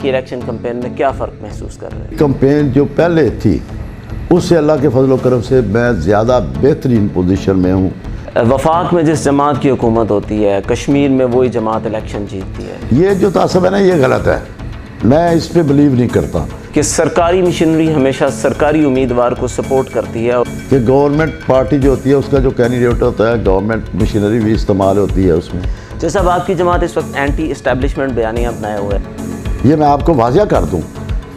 کہ election campaign میں کیا فرق محسوس کر رہے ہیں؟ کمپین جو پہلے تھی اس سے اللہ کے فضل و کرم سے میں زیادہ بہترین پوزیشن میں ہوں۔ وفاق میں جس جماعت کی حکومت ہوتی ہے، کشمیر میں وہی جماعت الیکشن جیتتی ہے، یہ جو تعصب ہے نا یہ غلط ہے، میں اس پہ بلیو نہیں کرتا کہ سرکاری مشینری ہمیشہ سرکاری امیدوار کو سپورٹ کرتی ہے کہ گورنمنٹ پارٹی جو ہوتی ہے اس کا جو کینڈیڈیٹ ہوتا ہے گورنمنٹ مشینری بھی استعمال ہوتی ہے اس میں۔ جیسا آپ کی جماعت اس وقت اینٹی اسٹیبلشمنٹ بیانیہ اپنائے ہوئے ہے، یہ میں آپ کو واضح کر دوں،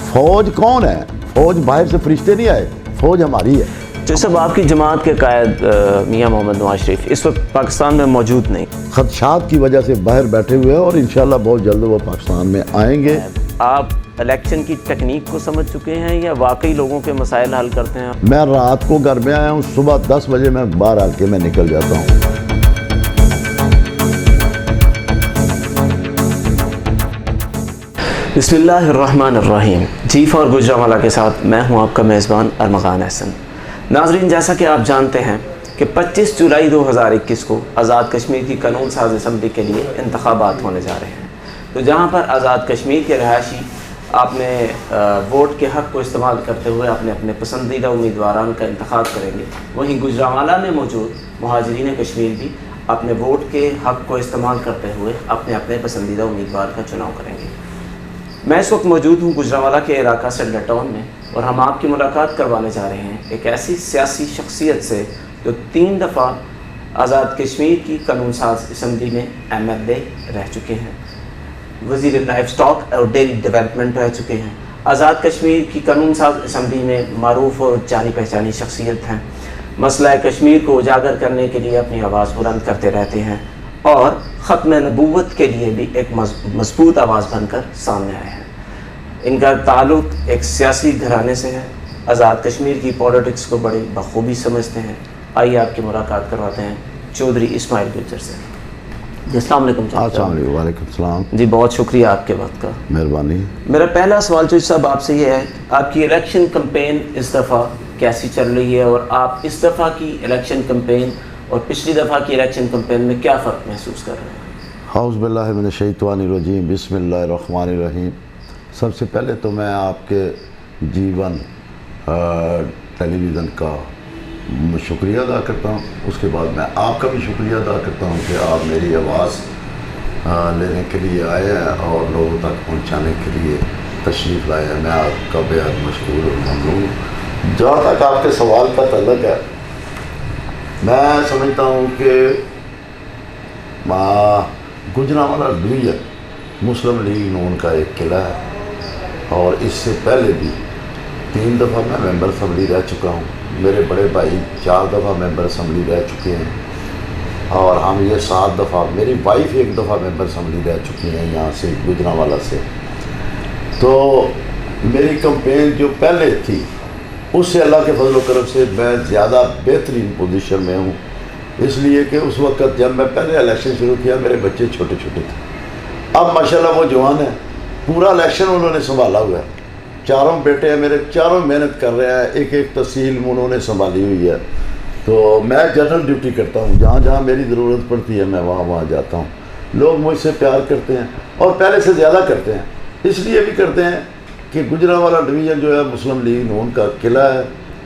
فوج کون ہے؟ فوج باہر سے فرشتے نہیں آئے، فوج ہماری ہے۔ جیسا آپ کی جماعت کے قائد میاں محمد نواز شریف اس وقت پاکستان میں موجود نہیں، خدشات کی وجہ سے باہر بیٹھے ہوئے ہیں اور انشاءاللہ بہت جلد وہ پاکستان میں آئیں گے۔ آپ الیکشن کی ٹیکنیک کو سمجھ چکے ہیں یا واقعی لوگوں کے مسائل حل کرتے ہیں؟ میں رات کو گھر میں آیا ہوں، صبح 10 بجے میں باہر آ کے میں نکل جاتا ہوں۔ بسم اللہ الرحمن الرحیم، چیف اور گجرانوالہ کے ساتھ میں ہوں آپ کا میزبان ارمغان احسن۔ ناظرین، جیسا کہ آپ جانتے ہیں کہ 25 جولائی 2021 کو آزاد کشمیر کی قانون ساز اسمبلی کے لیے انتخابات ہونے جا رہے ہیں، تو جہاں پر آزاد کشمیر کے رہائشی اپنے ووٹ کے حق کو استعمال کرتے ہوئے اپنے پسندیدہ امیدواران کا انتخاب کریں گے، وہیں گجرانوالہ میں موجود مہاجرین کشمیر بھی اپنے ووٹ کے حق کو استعمال کرتے ہوئے اپنے پسندیدہ امیدوار کا چناؤ کریں گے۔ میں اس وقت موجود ہوں گجرانوالہ کے علاقہ سینٹر ٹاؤن میں، اور ہم آپ کی ملاقات کروانے جا رہے ہیں ایک ایسی سیاسی شخصیت سے جو 3 دفعہ آزاد کشمیر کی قانون ساز اسمبلی میں MLA رہ چکے ہیں، وزیر لائف سٹاک اور ڈیری ڈیولپمنٹ رہ چکے ہیں، آزاد کشمیر کی قانون ساز اسمبلی میں معروف اور جانی پہچانی شخصیت ہیں، مسئلہ کشمیر کو اجاگر کرنے کے لیے اپنی آواز بلند کرتے رہتے ہیں، اور ختم نبوت کے لیے بھی ایک مضبوط آواز بن کر سامنے آئے ہیں۔ ان کا تعلق ایک سیاسی گھرانے سے ہے، آزاد کشمیر کی پولیٹکس کو بڑی بخوبی سمجھتے ہیں۔ آئیے آپ کی ملاقات کرواتے ہیں چودھری اسماعیل گجر سے۔ جی السلام علیکم۔ السلام علیکم۔ وعلیکم السلام جی بہت شکریہ آپ کے وقت کا، مہربانی۔ میرا پہلا سوال چودھری صاحب آپ سے یہ ہے، آپ کی الیکشن کمپین اس دفعہ کیسی چل رہی ہے، اور آپ اس دفعہ کی الیکشن کمپین اور پچھلی دفعہ کی الیکشن کمپین میں کیا فرق محسوس کر رہے ہیں؟ اعوذ باللہ من الشیطان الرجیم، بسم اللہ الرحمن الرحیم۔ سب سے پہلے تو میں آپ کے جیون ٹیلی ویژن کا شکریہ ادا کرتا ہوں، اس کے بعد میں آپ کا بھی شکریہ ادا کرتا ہوں کہ آپ میری آواز لینے کے لیے آئے ہیں اور لوگوں تک پہنچانے کے لیے تشریف لائے ہیں۔ میں آپ کا بے حد مشکور اور ممنون ہوں۔ جہاں تک آپ کے سوال کا تعلق ہے، میں سمجھتا ہوں کہ گجرانوالہ ڈویژن مسلم لیگ نون کا ایک قلعہ ہے، اور اس سے پہلے بھی 3 دفعہ میں ممبر اسمبلی رہ چکا ہوں، میرے بڑے بھائی 4 دفعہ ممبر اسمبلی رہ چکے ہیں، اور ہم یہ 7 دفعہ، میری وائف 1 دفعہ ممبر اسمبلی رہ چکی ہیں یہاں سے گجرانوالہ سے۔ تو میری کمپین جو پہلے تھی اس سے اللہ کے فضل و کرم سے میں زیادہ بہترین پوزیشن میں ہوں، اس لیے کہ اس وقت جب میں پہلے الیکشن شروع کیا میرے بچے چھوٹے چھوٹے تھے، اب ماشاءاللہ وہ جوان ہیں، پورا الیکشن انہوں نے سنبھالا ہوا ہے۔ 4 بیٹے ہیں میرے، 4 محنت کر رہے ہیں، ایک ایک تحصیل انہوں نے سنبھالی ہوئی ہے۔ تو میں جنرل ڈیوٹی کرتا ہوں، جہاں جہاں میری ضرورت پڑتی ہے میں وہاں جاتا ہوں۔ لوگ مجھ سے پیار کرتے ہیں اور پہلے سے زیادہ کرتے ہیں، اس لیے بھی کرتے ہیں کہ گجرانوالہ ڈویژن جو ہے مسلم لیگ نون کا قلعہ ہے،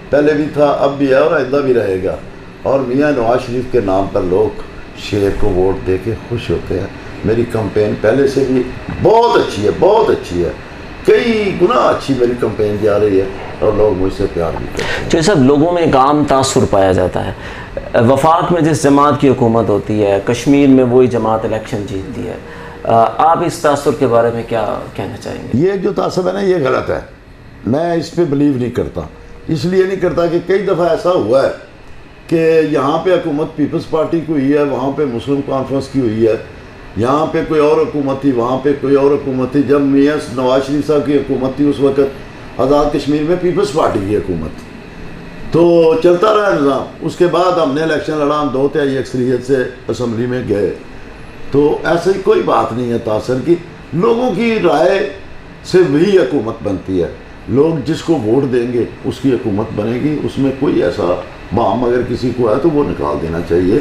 پہلے بھی تھا، اب بھی ہے اور آئندہ بھی رہے گا، اور میاں نواز شریف کے نام پر لوگ شیر کو ووٹ دے کے خوش ہوتے ہیں۔ میری کمپین پہلے سے بھی بہت اچھی ہے، بہت اچھی ہے، کئی گنا اچھی میری کمپین جا رہی ہے، اور لوگ مجھ سے پیار بھی کرتے ہیں۔ جو سب لوگوں میں ایک عام تاثر پایا جاتا ہے، وفاق میں جس جماعت کی حکومت ہوتی ہے، کشمیر میں وہی جماعت الیکشن جیتتی ہے، آپ اس تاثر کے بارے میں کیا کہنا چاہیں گے؟ یہ جو تعصب ہے نا یہ غلط ہے، میں اس پہ بلیو نہیں کرتا، اس لیے نہیں کرتا کہ کئی دفعہ ایسا ہوا ہے کہ یہاں پہ حکومت پیپلز پارٹی کی ہوئی ہے، وہاں پہ مسلم کانفرنس کی ہوئی ہے، یہاں پہ کوئی اور حکومت تھی، وہاں پہ کوئی اور حکومت تھی۔ جب میاں نواز شریف صاحب کی حکومت تھی اس وقت آزاد کشمیر میں پیپلز پارٹی کی حکومت تھی، تو چلتا رہا نظام۔ اس کے بعد ہم نے الیکشن لڑا، ہم 2/3 اکثریت سے اسمبلی میں گئے، تو ایسی کوئی بات نہیں ہے تاثر کی، لوگوں کی رائے سے وہی حکومت بنتی ہے، لوگ جس کو ووٹ دیں گے اس کی حکومت بنے گی، اس میں کوئی ایسا بام اگر کسی کو ہے تو وہ نکال دینا چاہیے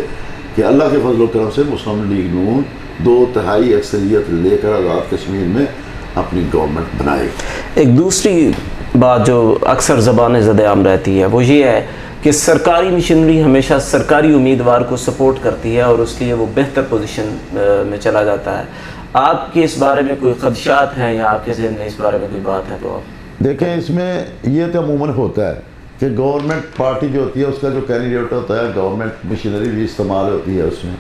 کہ اللہ کے فضل و کرم سے مسلم لیگ نون 2/3 اکثریت لے کر آزاد کشمیر میں اپنی گورنمنٹ بنائے. ایک دوسری بات جو اکثر زبان زد عام رہتی ہے وہ یہ ہے کہ سرکاری مشینری ہمیشہ سرکاری امیدوار کو سپورٹ کرتی ہے اور اس لیے وہ بہتر پوزیشن میں چلا جاتا ہے. آپ کے اس بارے میں کوئی خدشات ہیں یا آپ کے ذہن میں اس بارے میں کوئی بات ہے تو آپ دیکھیں اس میں یہ تو عموماً ہوتا ہے کہ گورنمنٹ پارٹی جو ہوتی ہے اس کا جو کینڈیڈیٹ ہوتا ہے گورنمنٹ مشینری بھی استعمال ہوتی ہے, اس میں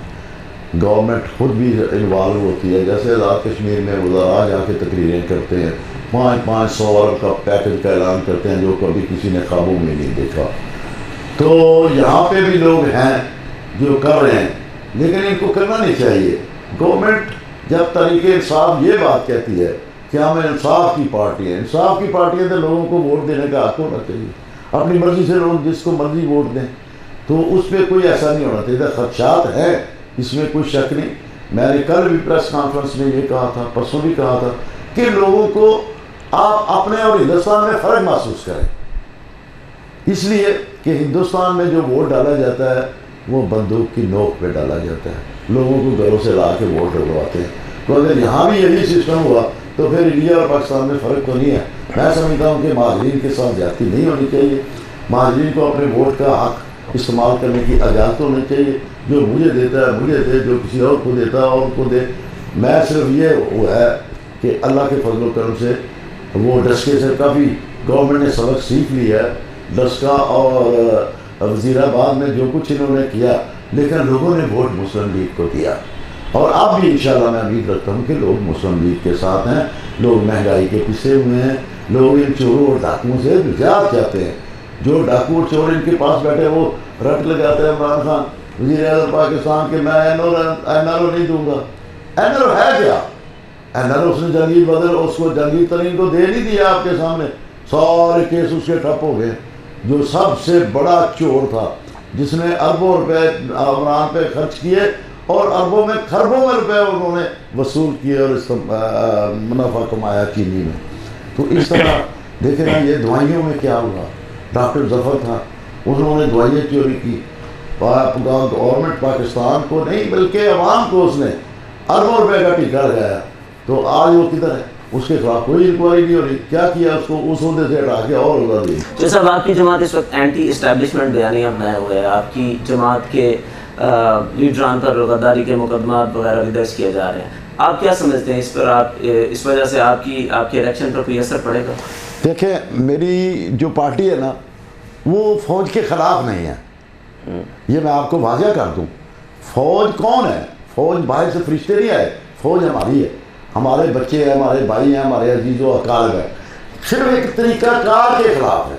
گورنمنٹ خود بھی انوالو ہوتی ہے. جیسے آزاد کشمیر میں وزراء جا کے تقریریں کرتے ہیں, 500 ارب کا پیکج کا اعلان کرتے ہیں جو کبھی کسی نے خوابوں میں نہیں دیکھا. تو یہاں پہ بھی لوگ ہیں جو کر رہے ہیں, لیکن ان کو کرنا نہیں چاہیے. گورنمنٹ جب تحریک انصاف یہ بات کہتی ہے کہ ہم انصاف کی پارٹی ہیں, انصاف کی پارٹی ہے تو لوگوں کو ووٹ دینے کا حق ہونا چاہیے. اپنی مرضی سے لوگ جس کو مرضی ووٹ دیں, تو اس پہ کوئی ایسا نہیں ہونا چاہیے. خدشات ہیں, اس میں کوئی شک نہیں. میں نے کل بھی پریس کانفرنس میں یہ کہا تھا, پرسوں بھی کہا تھا کہ لوگوں کو آپ اپنے اور ہندوستان میں فرق محسوس کریں, اس لیے کہ ہندوستان میں جو ووٹ ڈالا جاتا ہے وہ بندوق کی نوک پہ ڈالا جاتا ہے, لوگوں کو گھروں سے لا کے ووٹ ڈلواتے ہیں. تو اگر یہاں بھی یہی سسٹم ہوا تو پھر انڈیا اور پاکستان میں فرق تو نہیں ہے. میں سمجھتا ہوں کہ مہاجرین کے ساتھ زیادتی نہیں ہونی چاہیے. مہاجرین کو اپنے ووٹ کا حق استعمال کرنے کی اجازت ہونی چاہیے. جو مجھے دیتا ہے مجھے دے, جو کسی اور کو دیتا ہے اور کو دے. میں صرف یہ وہ ہے کہ اللہ کے فضل و کرم سے وہ ڈسکے سے کافی گورنمنٹ نے سبق سیکھ لیا ہے. ڈسکا اور وزیر آباد میں جو کچھ انہوں نے کیا, لیکن لوگوں نے ووٹ مسلم لیگ کو دیا, اور اب بھی انشاءاللہ میں امید رکھتا ہوں کہ لوگ مسلم لیگ کے ساتھ ہیں. لوگ مہنگائی کے پیچھے ہوئے ہیں, لوگ ان چوروں اور ڈاکوؤں سے نجات چاہتے ہیں. جو ڈاکو اور چور ان کے پاس بیٹھے وہ رٹ لگاتے ہیں عمران خان وزیر اعظم پاکستان کے, میں این آر او نہیں دوں گا. این آر او ہے کیا؟ این آر او اس نے جنگی بدر اس کو جنگی ترین کو دے نہیں دیا. آپ کے سامنے سارے کیس اس کے ٹھپ ہو گئے. جو سب سے بڑا چور تھا جس نے اربوں روپے عمران پہ خرچ کیے اور اربوں میں خربوں میں روپے انہوں نے وصول کیے اور منافع کمایا چینی میں. تو اس طرح دیکھیں نا, یہ دوائیوں میں کیا ہوا. ڈاکٹر ظفر تھا, انہوں نے دوائیاں چوری کی. گورنمنٹ پاکستان کو نہیں بلکہ عوام کو اس نے اربوں روپے کا ٹیکہ لگایا. تو آج وہ کدھر ہے؟ اس کے خلاف کوئی انکوائری نہیں ہو رہی. کیا کیا اس کو اس عہدے سے ہٹا کے اور اڑا دی. تو صاحب آپ کی جماعت اس وقت اینٹی اسٹیبلشمنٹ بیانیہ بنائے ہوئے ہے. آپ کی جماعت کے لیڈران پر غداری کے مقدمات وغیرہ بھی درج کیے جا رہے ہیں. آپ کیا سمجھتے ہیں اس پر؟ آپ اس وجہ سے آپ کے الیکشن پر کوئی اثر پڑے گا؟ دیکھیں, میری جو پارٹی ہے نا وہ فوج کے خلاف نہیں ہے. یہ میں آپ کو واضح کر دوں. فوج کون ہے؟ فوج باہر سے فرشتے نہیں آئے. فوج ہماری ہے, ہمارے بچے ہیں, ہمارے بھائی ہیں, ہمارے عزیز و اقارب ہیں. صرف ایک طریقہ کار کے خلاف ہے,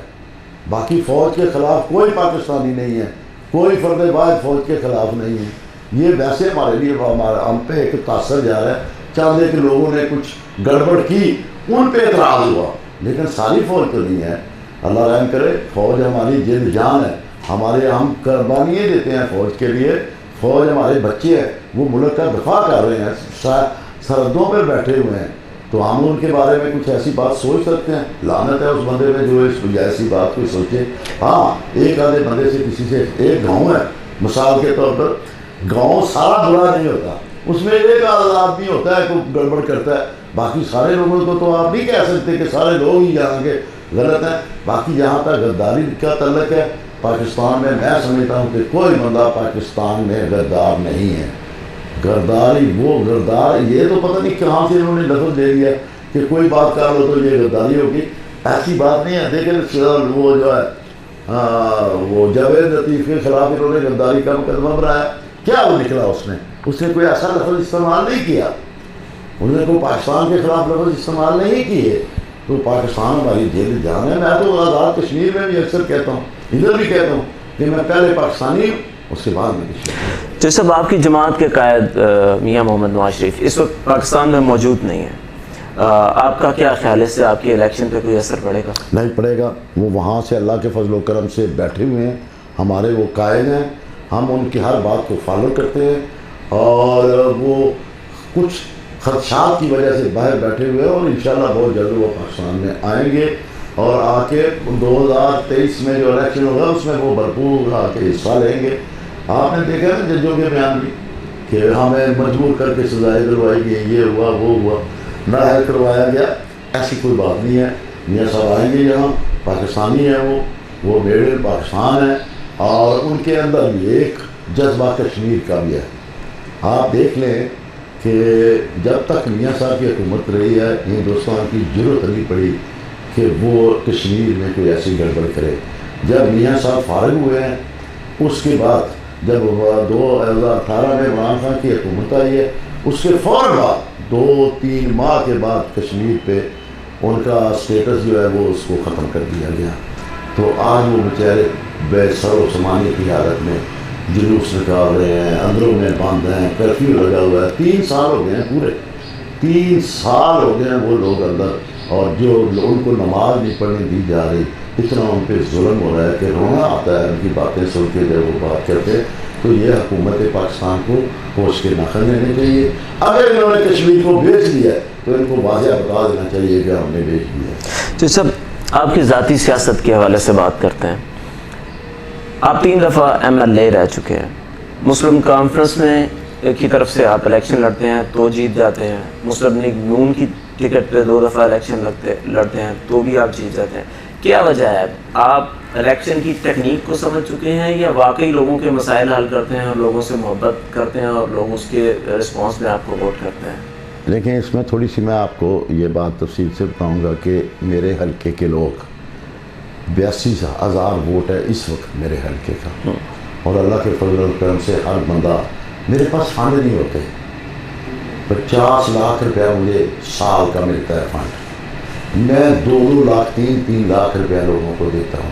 باقی فوج کے خلاف کوئی پاکستانی نہیں ہے, کوئی فرد واحد فوج کے خلاف نہیں ہے. یہ ویسے ہمارے لیے ہم پہ ایک تاثر جا رہا ہے. چاہتے کہ لوگوں نے کچھ گڑبڑ کی, ان پہ اعتراض ہوا, لیکن ساری فوج تو نہیں ہے. اللہ رحم کرے, فوج ہماری جن جان ہے, ہم قربانیاں دیتے ہیں فوج کے لیے. فوج ہمارے بچے ہیں, وہ ملک کا دفاع کر رہے ہیں, سرحدوں پر بیٹھے ہوئے ہیں. تو ہم ان کے بارے میں کچھ ایسی بات سوچ سکتے ہیں؟ لعنت ہے اس بندے میں جو اس ایسی بات کو سوچے. ہاں, ایک آدھے بندے سے کسی سے, ایک گاؤں ہے مثال کے طور پر, گاؤں سارا برا نہیں ہوتا, اس میں ایک آدھا آدمی ہوتا ہے کوئی گڑبڑ کرتا ہے. باقی سارے لوگوں کو تو آپ نہیں کہہ سکتے کہ سارے لوگ ہی یہاں کے غلط ہیں. باقی جہاں تک غداری کا تعلق ہے پاکستان میں سمجھتا ہوں کہ کوئی بندہ پاکستان میں غدار نہیں ہے. غداری وہ غدار, یہ تو پتہ نہیں کہاں سے انہوں نے لفظ لے لیا کہ کوئی بات کر لو تو یہ غداری ہوگی. ایسی بات نہیں ہے. دیکھیں وہ جو ہے وہ جاوید لطیف کے خلاف انہوں نے غداری کا مقدمہ بنایا. کیا وہ نکلا اس نے کوئی ایسا لفظ استعمال نہیں کیا, انہوں نے کوئی پاکستان کے خلاف لفظ استعمال نہیں کیے. تو پاکستان ہماری جیل جان ہے. میں تو آزاد کشمیر میں بھی اکثر کہتا ہوں, ادھر بھی کہتا ہوں کہ میں پہلے پاکستانی ہوں, اس کے بعد میں کشمیر. جیسے آپ کی جماعت کے قائد میاں محمد نواز شریف اس وقت پاکستان میں موجود نہیں ہے, آپ کا کیا خیال ہے, اس سے آپ کے الیکشن پہ کوئی اثر پڑے گا؟ نہیں پڑے گا. وہ وہاں سے اللہ کے فضل و کرم سے بیٹھے ہوئے ہیں, ہمارے وہ قائد ہیں, ہم ان کی ہر بات کو فالو کرتے ہیں, اور وہ کچھ خدشات کی وجہ سے باہر بیٹھے ہوئے ہیں, اور انشاءاللہ بہت جلد وہ پاکستان میں آئیں گے, اور آ کے 2023 میں جو الیکشن ہوگا اس میں وہ بھرپور آ کے حصہ لیں گے. آپ نے دیکھا نا ججوں کے بیان بھی کہ ہمیں مجبور کر کے سزائیں دلوائی گئی, یہ ہوا وہ ہوا. نااہل کروایا گیا، ایسی کوئی بات نہیں ہے. میاں صاحب آئیں گے یہاں، پاکستانی ہیں وہ میڈ ان پاکستان ہے، اور ان کے اندر بھی ایک جذبہ کشمیر کا بھی ہے. آپ دیکھ لیں کہ جب تک میاں صاحب کی حکومت رہی ہے ہندوستان کی ضرورت نہیں پڑی کہ وہ کشمیر میں کوئی ایسی گڑبڑ کرے. جب میاں صاحب فارغ ہوئے ہیں اس کے بعد جب 2018 میں عمران خان کی حکومت آئی ہے، اس کے فوراً بعد 2-3 ماہ کے بعد کشمیر پہ ان کا اسٹیٹس جو ہے وہ اس کو ختم کر دیا گیا. تو آج وہ بیچارے بے سر و سمانے کی حالت میں جلوس نکال رہے ہیں، اندروں میں بند ہیں، کرفیو لگا ہوا ہے. 3 سال ہو گئے ہیں، پورے 3 سال ہو گئے ہیں وہ لوگ اندر، اور جو ان کو نماز نہیں پڑھنے دی جا رہی. اتنا ان پہ ظلم ہو رہا ہے کہ رونا آتا ہے ان کی باتیں سن کے جب وہ بات کرتے ہیں. تو یہ حکومت پاکستان کو ہوش کے ناخن لینے چاہیے. اگر انہوں نے کشمیر کو بیچ دیا ہے تو ان کو واضح بتا دینا چاہیے کہ ہم نے بیچ دیا ہے. تو سب آپ کی ذاتی سیاست کے حوالے سے بات کرتے ہیں. آپ 3 دفعہ MLA رہ چکے ہیں. مسلم کانفرنس میں کی طرف سے آپ الیکشن لڑتے ہیں تو جیت جاتے ہیں. مسلم لیگ نون کی ٹکٹ پہ 2 دفعہ الیکشن لڑتے ہیں تو بھی آپ جیت جاتے ہیں. کیا وجہ ہے؟ آپ الیکشن کی ٹیکنیک کو سمجھ چکے ہیں یا واقعی لوگوں کے مسائل حل کرتے ہیں اور لوگوں سے محبت کرتے ہیں اور لوگ اس کے رسپانس میں آپ کو ووٹ کرتے ہیں؟ لیکن اس میں تھوڑی سی میں آپ کو یہ بات تفصیل سے بتاؤں گا کہ میرے حلقے کے لوگ 82,000 ووٹ ہے اس وقت میرے حلقے کا، اور اللہ کے فضل و کرم سے ہر بندہ، میرے پاس فنڈ نہیں ہوتے. 50 لاکھ روپیہ مجھے سال کا ملتا ہے فنڈ. میں 2 لاکھ 3 لاکھ روپیہ لوگوں کو دیتا ہوں.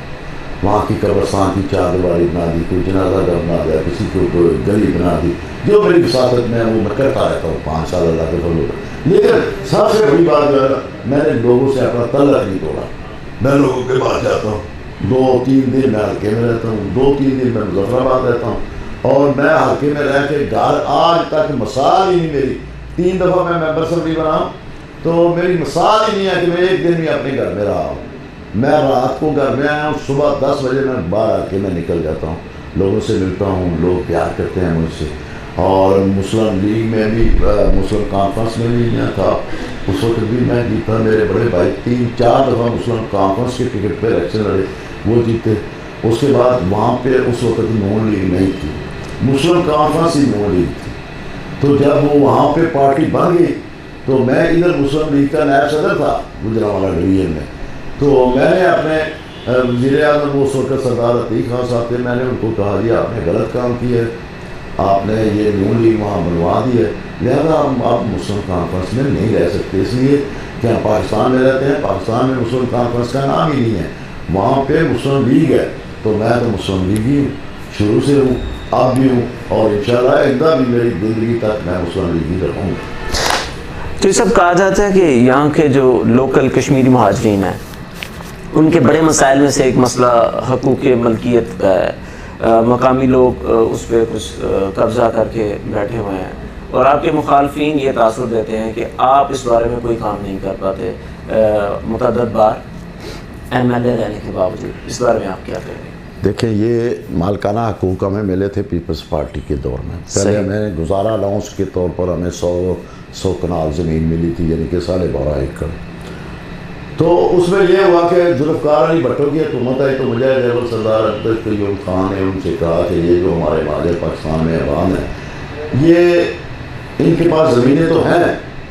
وہاں کی قبرستان کی 4 دیواری بنا دی، کوئی جنازہ گھر بنا دیا، کسی کو کوئی گلی بنا دی. جو میری وساطت میں وہ میں کرتا رہتا ہوں 5 سال اللہ کے فضل. لیکن سب سے بڑی بات جو ہے میں نے لوگوں سے اپنا تعلق نہیں توڑا. میں لوگوں کے پاس جاتا ہوں، 2-3 دن میں حلقے میں رہتا ہوں، 2-3 دن میں مظفر آباد رہتا ہوں، اور میں حلقے میں رہ کے گھر آج تک مثال ہی نہیں میری. 3 دفعہ میں ممبر اسمبلی بنا ہوں تو میری مثال ہی نہیں ہے کہ میں ایک دن بھی اپنے گھر میں رہا ہوں. میں رات کو گھر میں آیا ہوں، صبح 10 بجے میں باہر آ کے میں نکل جاتا ہوں، لوگوں سے ملتا ہوں، لوگ پیار کرتے ہیں مجھ سے. اور مسلم لیگ میں بھی، مسلم کانفرنس میں بھی میں تھا، اس وقت بھی میں جیتا. میرے بڑے بھائی 3-4 دفعہ مسلم کانفرنس کے ٹکٹ پہ الیکشن لڑے، وہ جیتے. اس کے بعد وہاں پہ اس وقت نون لیگ نہیں تھی، مسلم کانفرنس ہی نون لیگ تھی. تو جب وہ وہاں پہ پارٹی بن گئی تو میں ادھر مسلم لیگ کا نائب صدر تھا گوجرانوالہ ڈویژن میں. تو میں نے اپنے وزیر اعظم اس وقت سردار عتیق خان صاحب تھے، میں نے ان کو کہا جی آپ نے غلط کام کیا ہے، آپ نے یہ نون لیگ وہاں بنوا دی ہے، لہذا ہم آپ مسلم کانفرنس میں نہیں رہ سکتے، اس لیے کہ ہم پاکستان میں رہتے ہیں، پاکستان میں مسلم کانفرنس کا نام ہی نہیں ہے، وہاں پہ مسلم لیگ ہے. تو میں تو مسلم لیگ ہی ہوں، شروع سے ہوں، اب بھی ہوں، اور انشاءاللہ آئندہ بھی میری زندگی تک میں مسلم لیگ ہی رہوں گا. تو یہ سب کہا جاتا ہے کہ یہاں کے جو لوکل کشمیری مہاجرین ہیں ان کے بڑے مسائل میں سے ایک مسئلہ حقوق ملکیت کا ہے. مقامی لوگ اس پہ کچھ قبضہ کر کے بیٹھے ہوئے ہیں، اور آپ کے مخالفین یہ تاثر دیتے ہیں کہ آپ اس بارے میں کوئی کام نہیں کر پاتے متعدد بار MLA رہنے کے باوجود. اس بارے میں آپ کیا کہیں گے؟ دیکھیں، یہ مالکانہ حقوق ہمیں ملے تھے پیپلز پارٹی کے دور میں. پہلے ہمیں گزارا الاؤنس کے طور پر ہمیں 100 کنال زمین ملی تھی، یعنی کہ 12.5 ایکڑ. تو اس میں یہ ہوا کہ ذوالفقار علی بھٹو کی حکومت آئی تو مجھے جنرل سردار عبدالقیوم قیوم خان نے ان سے کہا کہ یہ جو ہمارے مہاجر پاکستان میں عوام ہیں، یہ ان کے پاس زمینیں تو ہیں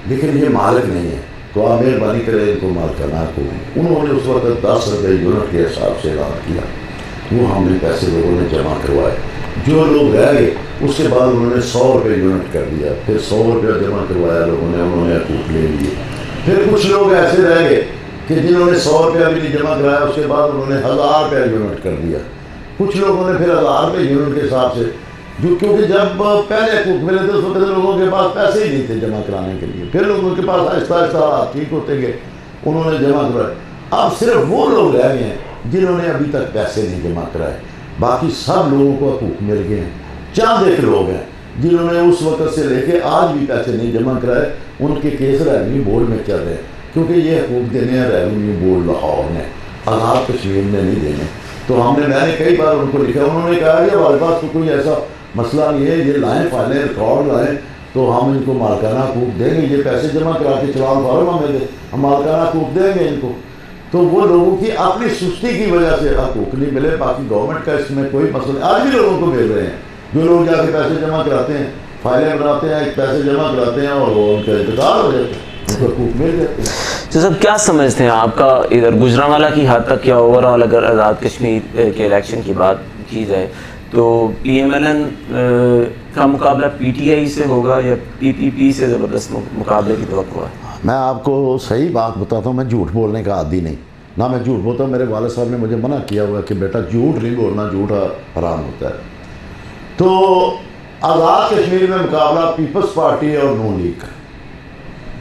لیکن یہ مالک نہیں ہے، تو آپ مہربانی کریں ان کو مالکانہ کو. انہوں نے اس وقت 10 روپے یونٹ کے حساب سے اعلان کیا. وہ ہم نے پیسے لوگوں نے جمع کروائے. جو لوگ رہ گئے اس کے بعد انہوں نے 100 روپے یونٹ کر دیا، پھر 100 روپیہ جمع کروایا لوگوں نے، انہوں نے حقوق لے لیے. پھر کچھ لوگ ایسے رہ گئے کہ جنہوں نے 100 روپیہ بھی نہیں جمع کرایا، اس کے بعد انہوں نے 1000 روپیہ یونٹ کر دیا. کچھ لوگوں نے پھر 1000 روپے یونٹ کے حساب سے، جو کیونکہ جب پہلے حقوق ملے تھے اس وقت لوگوں کے پاس پیسے ہی نہیں تھے جمع کرانے کے لیے. پھر لوگوں کے پاس آہستہ آہستہ ٹھیک ہوتے گئے، انہوں نے جمع کرائے. اب صرف وہ لوگ رہ گئے ہیں جنہوں نے ابھی تک پیسے نہیں جمع کرائے، باقی سب لوگوں کو حقوق مل گئے ہیں. چند ایک لوگ ہیں جنہوں نے اس وقت سے لے کے آج بھی پیسے نہیں جمع کرائے، ان کے کیس ریونیو بورڈ میں چل رہے ہیں، کیونکہ یہ حقوق دینے ہیں ریونیو بورڈ لاہور نے، آزاد کشمیر نے نہیں دینے. تو میں نے کئی بار ان کو لکھا، انہوں نے کہا کہ ہمارے پاس تو کوئی ایسا مسئلہ نہیں ہے، یہ لائیں فائلیں ریکارڈ لائیں تو ہم ان کو مالکانہ حقوق دیں گے، یہ پیسے جمع کرا کے چلان فارم ہمیں دے، ہم مالکانہ حقوق دیں گے ان کو. تو وہ لوگوں کی اپنی سستی کی وجہ سے حقوق نہیں ملے، باقی گورنمنٹ کا اس میں کوئی مسئلہ نہیں. آج بھی لوگوں کو مل رہے ہیں، جو لوگ جا کے پیسے جمع کراتے ہیں، فائلیں بناتے ہیں، پیسے جمع کراتے ہیں اور وہ ان کا انتقال ہو جاتا ہے، ان کو حقوق مل جاتے ہیں. تو سب کیا سمجھتے ہیں آپ کا ادھر گجرانوالہ کی حد تک یا اوور آل اگر آزاد کشمیر کے الیکشن کی بات کی جائے تو پی ایم ایل این کا مقابلہ پی ٹی آئی سے ہوگا یا پی پی پی سے زبردست مقابلے کی توقع ہے؟ میں آپ کو صحیح بات بتاتا ہوں، میں جھوٹ بولنے کا عادی نہیں، نہ میں جھوٹ بولتا ہوں. میرے والد صاحب نے مجھے منع کیا ہوا کہ بیٹا جھوٹ نہیں بولنا، جھوٹ حرام ہوتا ہے. تو آزاد کشمیر میں مقابلہ پیپلز پارٹی اور نون لیگ کا،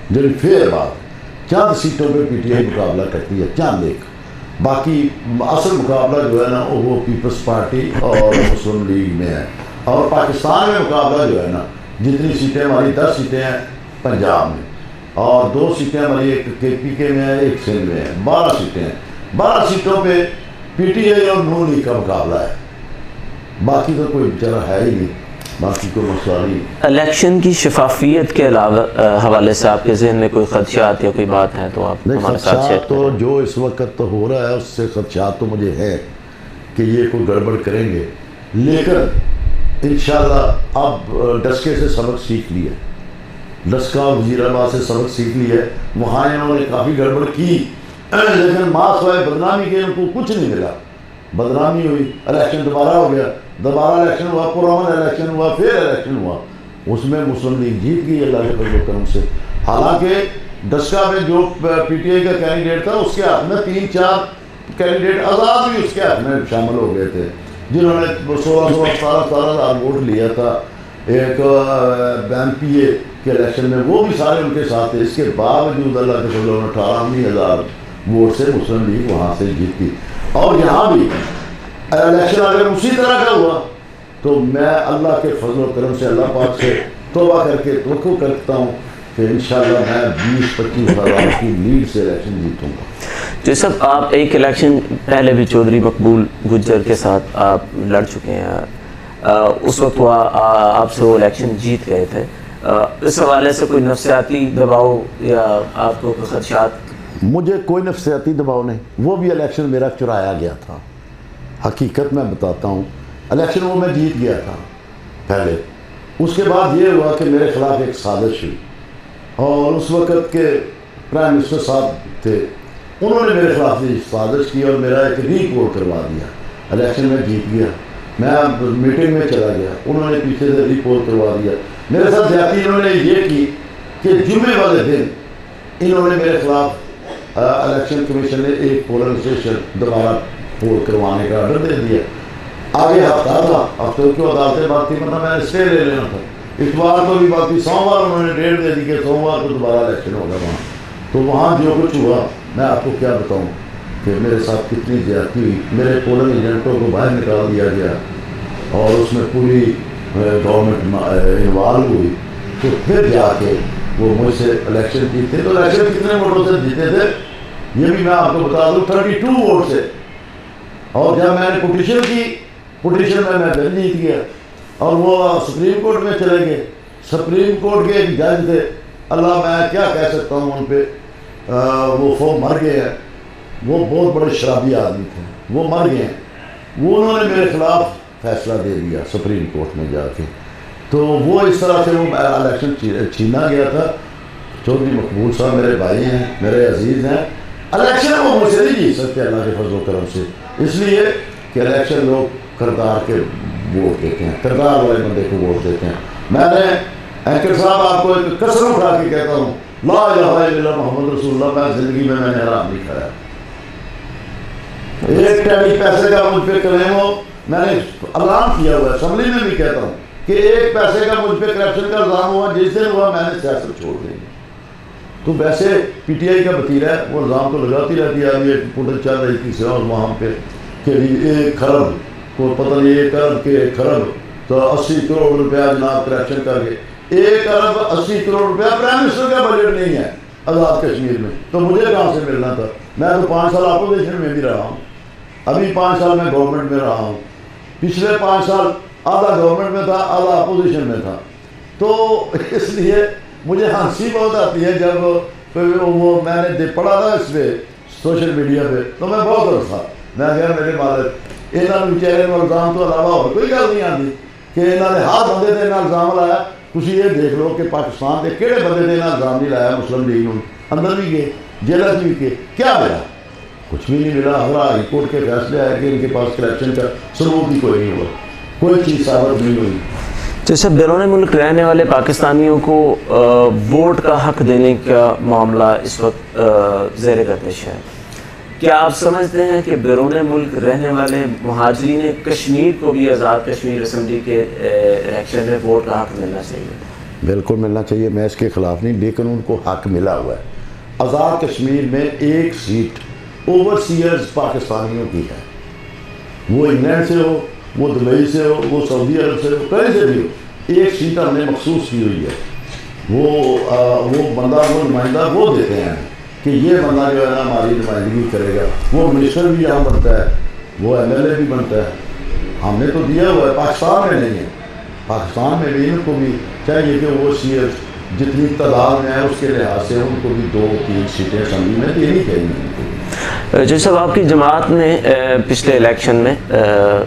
جو فیئر بات، چند سیٹوں پہ پی ٹی آئی مقابلہ کرتی ہے، چند ایک، باقی اصل مقابلہ جو ہے نا وہ پیپلز پارٹی اور مسلم لیگ میں ہے. اور پاکستان میں مقابلہ جو ہے نا، جتنی سیٹیں ہماری 10 سیٹیں ہیں پنجاب میں اور 2 سیٹیں ہماری، ایک کے پی کے میں ہے، ایک سندھ میں ہے، 12 سیٹیں ہیں. 12 سیٹوں پہ پی ٹی آئی اور نون لیگ کا مقابلہ ہے، باقی تو کوئی بیچارہ ہے ہی نہیں، باقی کوئی مسئلہ نہیں. الیکشن کی شفافیت کے علاوہ حوالے سے آپ کے ذہن میں کوئی خدشات یا کوئی بات ہے تو آپ ہمارے ساتھ شیئر خدشات تو جو اس وقت تو ہو رہا ہے اس سے خدشات تو مجھے ہے کہ یہ کوئی گڑبڑ کریں گے، لیکن انشاءاللہ اب ڈسکے سے سبق سیکھ لیا، ڈسکا وزیر آباد سے سبق سیکھ لیا. وہاں انہوں نے کافی گڑبڑ کی لیکن ماں سوائے بدنامی کے ان کو کچھ نہیں ملا. بدنامی ہوئی، الیکشن دوبارہ ہو گیا، دوبارہ الیکشن ہوا، پرامن الیکشن ہوا، پھر الیکشن ہوا، اس میں مسلم لیگ جیت گئی اللہ کے فضل و کرم سے. حالانکہ ڈسکا میں جو پی ٹی آئی کا کینڈیڈیٹ تھا اس کے ہاتھ میں 3-4 کینڈیڈیٹ آزاد بھی اس کے ہاتھ میں شامل ہو گئے تھے، جنہوں نے 16,000-17,000 ووٹ لیا تھا ایک ایم پی اے کے الیکشن میں، وہ بھی سارے ان کے ساتھ تھے. اس کے باوجود اللہ کے فضل و 18,000 ووٹ سے مسلم لیگ وہاں سے جیتی. اور یہاں بھی الیکشن اگر اسی طرح کا ہوا تو میں اللہ کے فضل و کرم سے اللہ پاک سے توبہ کر کے توقع کرتا ہوں کہ انشاءاللہ میں 20-25 ہزار کی لیڈ سے الیکشن جیتوں گا. جو سب آپ ایک الیکشن پہلے بھی چودھری مقبول گجر کے ساتھ آپ لڑ چکے ہیں، اس وقت وہ آپ سے وہ الیکشن جیت گئے تھے، اس حوالے سے کوئی نفسیاتی دباؤ یا آپ کو کوئی خدشات؟ مجھے کوئی نفسیاتی دباؤ نہیں، وہ بھی الیکشن میرا چرایا گیا تھا. حقیقت میں بتاتا ہوں، الیکشن وہ میں جیت گیا تھا پہلے. اس کے بعد یہ ہوا کہ میرے خلاف ایک سازش ہوئی اور اس وقت کے پرائم منسٹر صاحب تھے، انہوں نے میرے خلاف یہ سازش کی اور میرا ایک ری پول کروا دیا. الیکشن میں جیت گیا، میں میٹنگ میں چلا گیا، انہوں نے پیچھے سے ری پول کروا دیا. میرے ساتھ زیادتی انہوں نے یہ کی کہ جمعے والے دن انہوں نے میرے خلاف الیکشن کمیشن نے ایک پولنگ اسٹیشن دوبارہ پول کروانے کا آرڈر دے دیا. آگے ہفتہ تھا، ہفتوں کی عدالتیں بات تھی، مطلب میں نے اسٹے لے لینا تھا. اتوار کو بھی بات تھی، سوموار انہوں نے ڈیٹ دے دی کہ سوموار کو دوبارہ الیکشن ہوگا وہاں. تو وہاں جو کچھ ہوا میں آپ کو کیا بتاؤں کہ میرے ساتھ کتنی زیادتی ہوئی. میرے پولنگ ایجنٹوں کو باہر نکال دیا گیا اور اس میں پوری گورنمنٹ انوالو ہوئی. تو پھر جا کے وہ مجھ سے الیکشن جیتے. تو الیکشن کتنے ووٹوں سے جیتے تھے یہ بھی میں آپ کو بتا دوں، 32 ووٹ سے. اور جب میں نے پٹیشن کی، پٹیشن میں پھر جیت گیا اور وہ سپریم کورٹ میں چلے گئے. سپریم کورٹ کے ایک جج تھے، اللہ میں کیا کہہ سکتا ہوں ان پہ، وہ فوق مر گئے ہیں، وہ بہت بڑے شرابی آدمی تھے، وہ مر گئے ہیں. وہ انہوں نے میرے خلاف فیصلہ دے دیا سپریم کورٹ میں جا کے. تو وہ اس طرح سے وہ الیکشن چھینا گیا تھا. چودھری مقبول صاحب میرے بھائی ہیں، میرے عزیز ہیں. الیکشن وہ مجھ سے نہیں جیت سکتے اللہ کے فضل و کرم سے، اس لیے کہ الیکشن لوگ کردار کے ووٹ دیتے ہیں، کردار والے بندے کو ووٹ دیتے ہیں. میں نے اینکر صاحب آپ کو ایک قسم اٹھا کے کہتا ہوں، لا الہ الا اللہ محمد رسول اللہ، میں زندگی میں نے حرام نہیں کھایا. ایک ٹیلی پیسے کا مجھ پہ کلیم ہو، میں نے اعلان کیا ہوا ہے، اسمبلی میں بھی کہتا ہوں کہ ایک پیسے کا مجھ پہ کرپشن کا الزام ہوا، جس دن ہوا میں نے سیاست چھوڑ دیں گے. تو ویسے پی ٹی آئی کا وتیرہ ہے، وہ الزام تو لگاتی رہتی ہے. ابھی ایک پوٹل چل رہی تھی سیاح وہاں پہ کہ 1 کھرب کو پتہ نہیں 1 ارب کے 1 کھرب تو 80 کروڑ روپیہ جناب کرپشن کر کے. 1 ارب 80 کروڑ روپیہ پرائم منسٹر کا بجٹ نہیں ہے آزاد کشمیر میں، تو مجھے کہاں سے ملنا تھا؟ میں تو 5 سال اپوزیشن میں بھی رہا ہوں، ابھی 5 سال میں گورنمنٹ میں رہا ہوں. پچھلے 5 سال آدھا گورنمنٹ میں تھا، آدھا اپوزیشن میں تھا. تو تو اس لیے مجھے ہنسی بہت آتی ہے جب وہ میں نے پڑھا تھا اس پہ سوشل میڈیا پہ، تو میں بہت ہنسا. میں کہا میرے مالک یہاں بیچارے الزام تو علاوہ اور کوئی گل نہیں آتی کہ یہاں نے ہر بندے نے الزام لایا. تھی یہ دیکھ لو کہ پاکستان کے کہڑے بندے نے الزام نہیں لایا مسلم لیگ میں، اندر بھی گئے جیلوں بھی گئے، کیا ملا؟ کچھ بھی نہیں ملا. اگر ہائی کورٹ کے فیصلے آئے کہ ان کے پاس کرپشن کا ثبوت بھی کوئی نہیں ہوا، کوئی چیز ثابت نہیں ہوئی. جیسے بیرون ملک رہنے والے پاکستانیوں کو ووٹ کا حق دینے کا معاملہ اس وقت زیر گردش ہے، کیا آپ سمجھتے ہیں کہ بیرون ملک رہنے والے مہاجرین کشمیر کو بھی آزاد کشمیر اسمبلی کے الیکشن میں ووٹ کا حق ملنا چاہیے؟ بالکل ملنا چاہیے، میں اس کے خلاف نہیں، لیکن ان کو حق ملا ہوا ہے. آزاد کشمیر میں ایک سیٹ اوورسیئرز پاکستانیوں کی ہے، وہ انگلینڈ سے ہو، وہ دبئی سے ہو، وہ سعودی عرب سے ہو، کہیں سے بھی ہو. ایک سیٹ ہم نے مخصوص کی ہوئی ہے. وہ بندہ، وہ نمائندہ وہ دیتے ہیں کہ یہ بندہ جو ہے نا ہماری نمائندگی کرے گا. وہ منسٹر بھی یہاں بنتا ہے، وہ ایم ایل اے بھی بنتا ہے. ہم نے تو دیا ہوا ہے، پاکستان میں نہیں ہے. پاکستان میں بھی ان کو بھی چاہیے کہ وہ سیٹ جتنی تعداد میں ہے اس کے لحاظ سے ان کو بھی 2-3 سیٹیں اسمبلی میں دینی چاہیے. جو سب آپ کی جماعت نے پچھلے الیکشن میں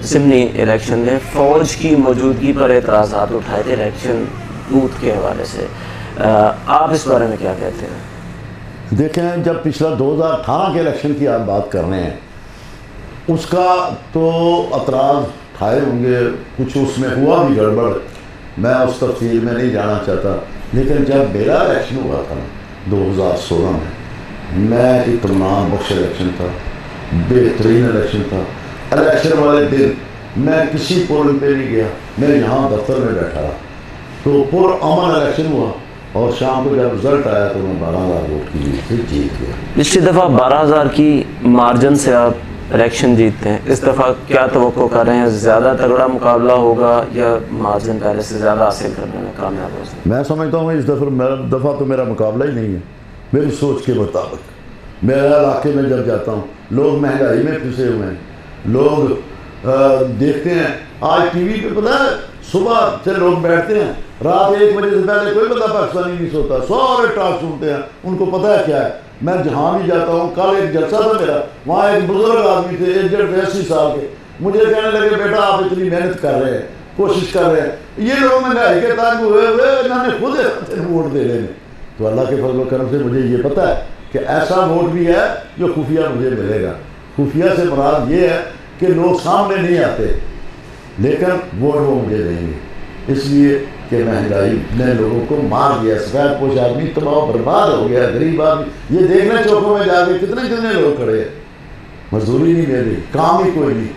ضمنی الیکشن میں فوج کی موجودگی پر اعتراضات اٹھائے تھے الیکشن بوتھ کے حوالے سے، آپ اس بارے میں کیا کہتے ہیں؟ دیکھیں، جب پچھلا 2018 کے الیکشن کی آپ بات کر رہے ہیں، اس کا تو اعتراض اٹھائے ہوں گے، کچھ اس میں ہوا بھی گڑبڑ، میں اس تفصیل میں نہیں جانا چاہتا. لیکن جب میرا الیکشن ہوا تھا 2016 میں اطمینان بخش الیکشن تھا، بہترین الیکشن تھا. الیکشن والے دن میں کسی پولنگ پہ نہیں گیا، میں یہاں دفتر میں بیٹھا رہا، تو پر امن الیکشن ہوا، اور شام کو جب رزلٹ آیا تو میں 12,000 ووٹ کی جیت گیا. پچھلی دفعہ 12,000 کی مارجن سے آپ الیکشن جیتتے ہیں، اس دفعہ کیا توقع کر رہے ہیں؟ زیادہ تگڑا مقابلہ ہوگا یا مارجن پہلے سے زیادہ حاصل کرنے میں کامیاب ہو سکتے ہیں؟ میں سمجھتا ہوں اس دفعہ تو میرا مقابلہ ہی نہیں ہے. میری سوچ کے مطابق میرے علاقے میں جب جاتا ہوں، لوگ مہنگائی میں پھنسے ہوئے ہیں. لوگ دیکھتے ہیں، آج ٹی وی پہ پتہ ہے صبح سے لوگ بیٹھتے ہیں، رات 1 بجے سے پہلے کوئی بندہ پاکستانی نہیں سوتا، سارے ٹاک سنتے ہیں، ان کو پتہ ہے کیا ہے. میں جہاں بھی جاتا ہوں، کل ایک جلسہ تھا میرا، وہاں ایک بزرگ آدمی تھے 80 سال کے، مجھے کہنے لگے بیٹا آپ اتنی محنت کر رہے ہیں، کوشش کر رہے ہیں، یہ لوگ مہنگائی کے تنگ ہوئے انہوں نے خود ووٹ دے رہے ہیں. تو اللہ کے فضل و کرم سے مجھے یہ پتہ ہے کہ ایسا ووٹ بھی ہے جو خفیہ مجھے ملے گا. خفیہ سے مراد یہ ہے کہ لوگ سامنے نہیں آتے، لیکن ووٹ وہ مجھے دیں گے، اس لیے کہ مہنگائی نے لوگوں کو مار دیا. سفید پوش آدمی تباہ برباد ہو گیا، غریب آدمی یہ دیکھنا چوکوں میں جا کے کتنے لوگ کھڑے ہیں، مزدوری نہیں مل رہی، کام ہی کوئی نہیں.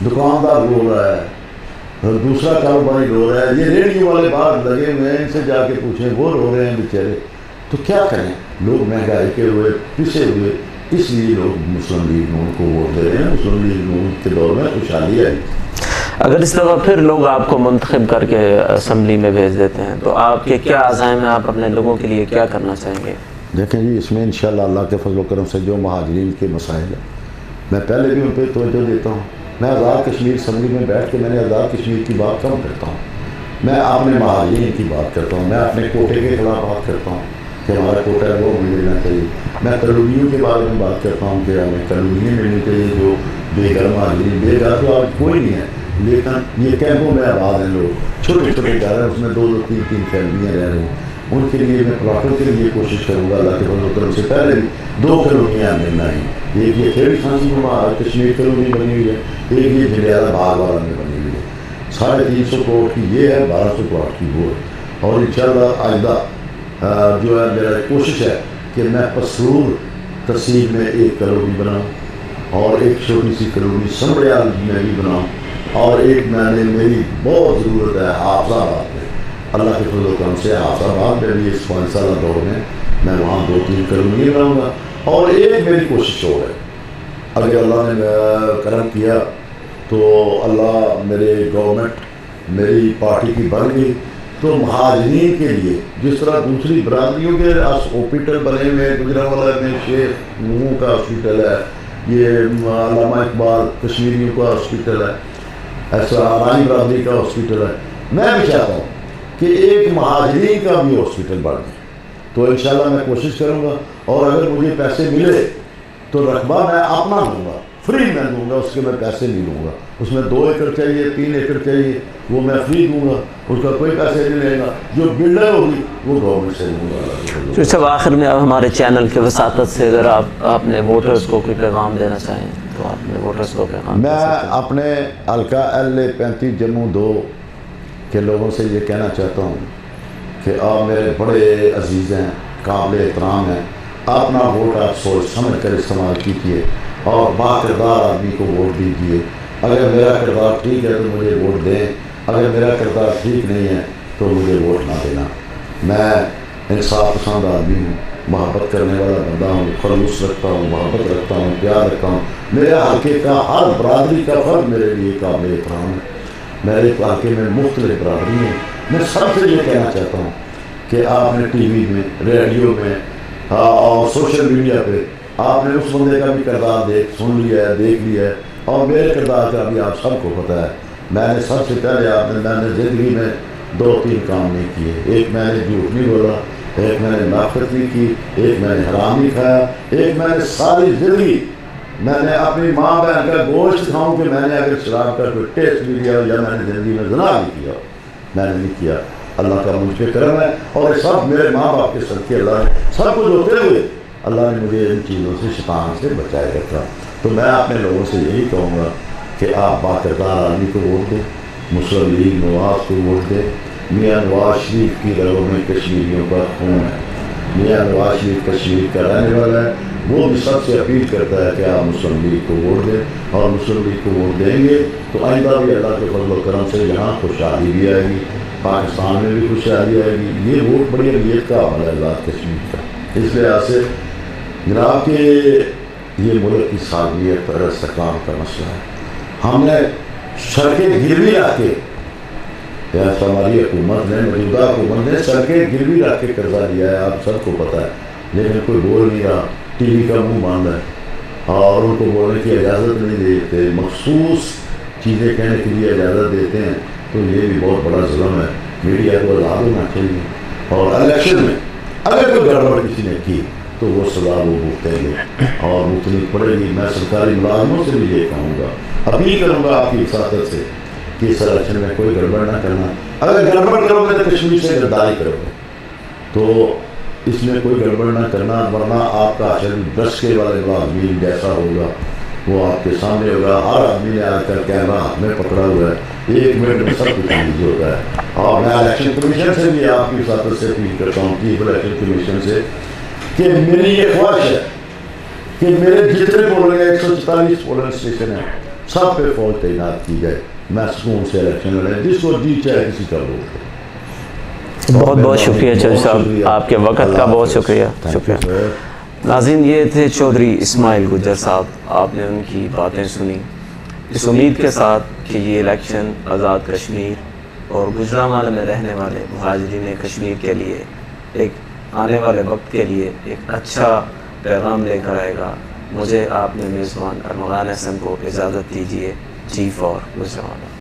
دکاندار رو رہا ہے، دوسرا کاروباری رو رہا ہے، یہ ریڈیو والے باہر لگے ہوئے ہیں، ان سے جا کے پوچھیں، وہ رو رہے ہیں بیچارے. تو کیا کریں؟ لوگ مہنگائی کے ہوئے پسے ہوئے، اس لیے لوگ مسلم لیگ نون کو ووٹ دے رہے ہیں. مسلم لیگ نون کے دور میں خوشحالی آئی. اگر اس دفعہ پھر لوگ آپ کو منتخب کر کے اسمبلی میں بھیج دیتے ہیں تو آپ کے کیا عزائم ہیں؟ آپ اپنے لوگوں کے لیے کیا کرنا چاہیں گے؟ دیکھیں جی، اس میں انشاءاللہ اللہ کے فضل و کرم سے جو مہاجرین کے مسائل ہیں، میں پہلے بھی ان پہ توجہ دیتا ہوں. میں آزاد کشمیر اسمبلی میں بیٹھ کے میں نے آزاد کشمیر کی بات کم کرتا ہوں، میں اپنے مہاجرین کی بات کرتا ہوں، میں اپنے کوٹے کے خلاف بات کرتا ہوں کہ ہمارا کوٹا ہے وہ ملنا چاہیے. میں کالونیوں کے بارے میں بات کرتا ہوں کہ ہمیں کالونیاں ملنی چاہیے. جو بے گھر مہاجرین، بے گھر تو آج کوئی نہیں ہے، لیکن یہ کیمپوں میں آباد ہیں، لوگ چھوٹے چھوٹے گھر ہیں، اس میں 2-3 فیملیاں رہ رہی ہیں. ان کے لیے میں پلاٹوں کے لیے کوشش کروں گا. اللہ کے فضل و کرم سے پہلے بھی 2 کالونیاں ملنا ہی. ایک یہ کھیڑی خانسی کشمیر کالونی بنی ہوئی ہے، ایک یہ جھنڈیالہ باغ والا میں بنی ہوئی ہے. 350 کروڑ کی یہ ہے، 1200 کروڑ کی وہ ہے. اور انشاءاللہ آئندہ جو ہے میرا کوشش ہے کہ میں پسرور تحصیل میں ایک کالونی بناؤں، اور ایک چھوٹی سی کالونی سمبڑیال میں بھی بناؤں، اور ایک میں نے میری بہت ضرورت ہے حافظ آباد میں. اللہ کے فضل و کرم سے حافظ آباد میں بھی اس 5 سالہ دور میں وہاں 2-3 کالونیاں بناؤں گا. اور ایک میری کوشش ہو ہے، اگر اللہ نے کرم کیا تو اللہ میرے گورنمنٹ میری پارٹی کی بن گئی تو مہاجرین کے لیے جس طرح دوسری برادریوں کے ہاسپٹل بنے ہوئے ہیں، گجرانوالہ میں شیخ نوح کا ہاسپٹل ہے، یہ علامہ اقبال کشمیریوں کا ہاسپٹل ہے، ایسا رانی برادری کا ہاسپٹل ہے. میں بھی چاہتا ہوں کہ ایک مہاجرین کا بھی ہاسپٹل بڑھ جائے. تو انشاءاللہ میں کوشش کروں گا، اور اگر مجھے پیسے ملے تو رقبہ میں اپنا دوں گا، فری میں دوں گا، اس کے میں پیسے نہیں لوں گا. اس میں 2 ایکڑ چاہیے، 3 ایکڑ چاہیے، وہ میں فری دوں گا، اس کا کوئی پیسے نہیں لے گا. جو بلڈر ہوگی وہ گورنمنٹ سے لوں گا. تو سب آخر میں اب ہمارے چینل کے وساطت سے اگر آپ نے ووٹرز کو کوئی پیغام دینا چاہیں تو آپ نے ووٹرز کو پیغام میں اپنے حلقہ LA 35 جموں 2 کے لوگوں سے یہ کہنا چاہتا ہوں کہ آپ میرے بڑے عزیز ہیں، قابل احترام ہیں. اپنا ووٹ آپ سوچ سمجھ کر استعمال کیجیے اور با کردار آدمی کو ووٹ دیجیے. اگر میرا کردار ٹھیک ہے تو مجھے ووٹ دیں، اگر میرا کردار ٹھیک نہیں ہے تو مجھے ووٹ نہ دینا. میں انصاف پسند آدمی ہوں، محبت کرنے والا بندہ ہوں، خلوص رکھتا ہوں، محبت رکھتا ہوں، پیار رکھتا ہوں. میرے حلقے کا ہر برادری کا فرد میرے لیے قابل احترام ہے. میرے علاقے میں مختلف برادری ہیں. میں سب سے یہ کہنا چاہتا ہوں کہ آپ نے ٹی وی میں، ریڈیو میں اور سوشل میڈیا پہ آپ نے اس بندے کا بھی کردار سن لیا ہے، دیکھ لیا ہے، اور میرے کردار کا بھی آپ سب کو پتہ ہے. میں نے سب سے پہلے میں نے زندگی میں 2-3 کام نہیں کیے. ایک میں نے جھوٹ نہیں بولا، ایک میں نے نافرت نہیں کی، ایک میں نے حرام نہیں کھایا، ایک میں نے ساری زندگی میں نے اپنی ماں بہن کا گوشت کھاؤں کہ میں نے اگر شراب کا کوئی ٹیسٹ بھی لیا یا میں نے زندگی میں زنا بھی کیا، میں نے نہیں کیا. اللہ کا مجھ پہ کرم ہے، اور یہ سب میرے ماں باپ کے صدقے اللہ نے سب کچھ ہوتے ہوئے اللہ نے مجھے ان چیزوں سے، شیطان سے بچائے رکھا. تو میں اپنے لوگوں سے یہی کہوں گا کہ آپ باکردار آدمی کو ووٹ دیں، مسلم لیگ نواز کو ووٹ دیں. میاں نواز شریف کی رگوں میں کشمیریوں کا خون ہے. میاں نواز شریف کشمیر کا رہنے والا ہے. وہ بھی سب سے اپیل کرتا ہے کہ آپ مسلم لیگ کو ووٹ دیں، اور مسلم لیگ کو ووٹ دیں گے تو آئندہ بھی اللہ کے فضل و کرم سے یہاں خوشحالی بھی آئے گی، پاکستان میں بھی خوشحالی آئے گی. یہ ووٹ بڑی اہمیت کا عمل ہے آزاد کشمیر کا. اس لحاظ سے جناب کہ یہ ملک کی سالمیت اور استحکام کا مسئلہ ہے. ہم نے سڑکیں گروی رکھ کے، ہماری حکومت نے، موجودہ حکومت نے سڑکیں گروی رکھ کے قرضہ لیا ہے، آپ سب کو پتہ ہے، لیکن کوئی بول نہیں رہا. ٹی وی کا منہ باندھ ہے اور ان کو بولنے کی اجازت نہیں دیتے، مخصوص چیزیں کہنے کے لیے اجازت دیتے ہیں. تو یہ بھی بہت بڑا ظلم ہے. میڈیا کو آزاد ہونا چاہیے، اور الیکشن میں اگر کوئی گڑبڑ کسی نے کی تو وہ سزا وہ بھگتیں گے اور بھگتنی پڑے گی. میں سرکاری ملازموں سے بھی یہ کہوں گا، اپیل کروں گا آپ کی وساطت سے کہ اس الیکشن میں کوئی گڑبڑ نہ کرنا. اگر گڑبڑ کرو گے تو کشمیر سے غداری کرو گے، تو اس میں کوئی گڑبڑ نہ کرنا، ورنہ آپ کا حشر برس کے والے ملازمین جیسا ہوگا وہ آپ کے سامنے ہوگا. ہر آدمی نے آج کل کیمرہ ہاتھ میں پکڑا ہوا ہے، 1 منٹ میں سب کچھ ایزی ہوتا ہے. اور میں الیکشن کمیشن سے بھی آپ کی وساطت سے اپیل کرتا ہوں، چیف الیکشن کمیشن سے، کہ میری یہ خواہش ہے کہ میرے جتنے پولنگ 144 پولنگ اسٹیشن ہیں سب پہ فوج تعینات کی جائے. میں سکون سے الیکشن لڑیں، جس کو جی چاہے کسی کا ووٹ. بہت بہت شکریہ چودھری صاحب، آپ کے وقت کا بہت شکریہ. ناظرین، یہ تھے چودھری اسماعیل گجر صاحب. آپ نے ان کی باتیں سنی اس امید کے ساتھ کہ یہ الیکشن آزاد کشمیر اور گوجرانوالہ میں رہنے والے مہاجرین کشمیر کے لیے، ایک آنے والے وقت کے لیے ایک اچھا پیغام لے کر آئے گا. مجھے آپ نے میزبان ارمغان احسن کو اجازت دیجیے. جی فار گوجرانوالہ.